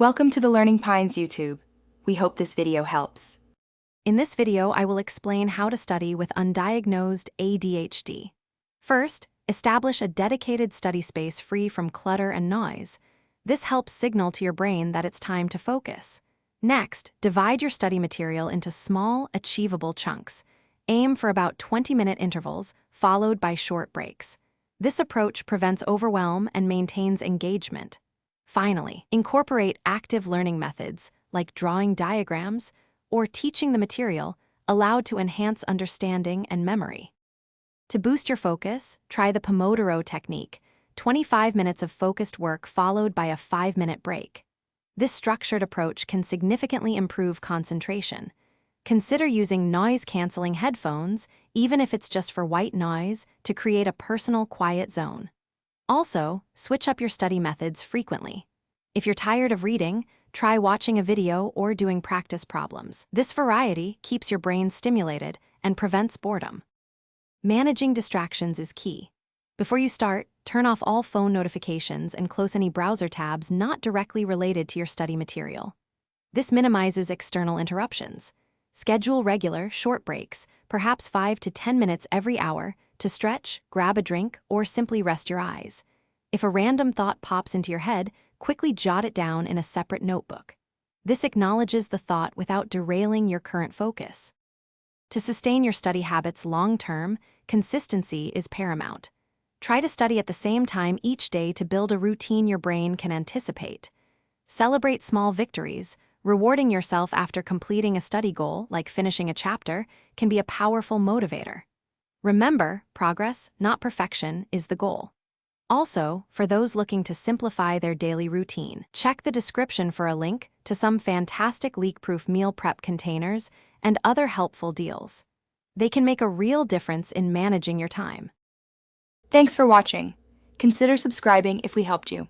Welcome to the Learning Pines YouTube. We hope this video helps. In this video, I will explain how to study with undiagnosed ADHD. First, establish a dedicated study space free from clutter and noise. This helps signal to your brain that it's time to focus. Next, divide your study material into small, achievable chunks. Aim for about 20-minute intervals, followed by short breaks. This approach prevents overwhelm and maintains engagement. Finally, incorporate active learning methods like drawing diagrams or teaching the material allowed to enhance understanding and memory. To boost your focus, try the Pomodoro technique, 25 minutes of focused work followed by a 5-minute break. This structured approach can significantly improve concentration. Consider using noise-canceling headphones, even if it's just for white noise, to create a personal quiet zone. Also, switch up your study methods frequently. If you're tired of reading, try watching a video or doing practice problems. This variety keeps your brain stimulated and prevents boredom. Managing distractions is key. Before you start, turn off all phone notifications and close any browser tabs not directly related to your study material. This minimizes external interruptions. Schedule regular, short breaks, perhaps 5 to 10 minutes every hour, to stretch, grab a drink, or simply rest your eyes. If a random thought pops into your head, quickly jot it down in a separate notebook. This acknowledges the thought without derailing your current focus. To sustain your study habits long-term, consistency is paramount. Try to study at the same time each day to build a routine your brain can anticipate. Celebrate small victories. Rewarding yourself after completing a study goal, like finishing a chapter, can be a powerful motivator. Remember, progress, not perfection, is the goal. Also, for those looking to simplify their daily routine, check the description for a link to some fantastic leak-proof meal prep containers and other helpful deals. They can make a real difference in managing your time. Thanks for watching. Consider subscribing if we helped you.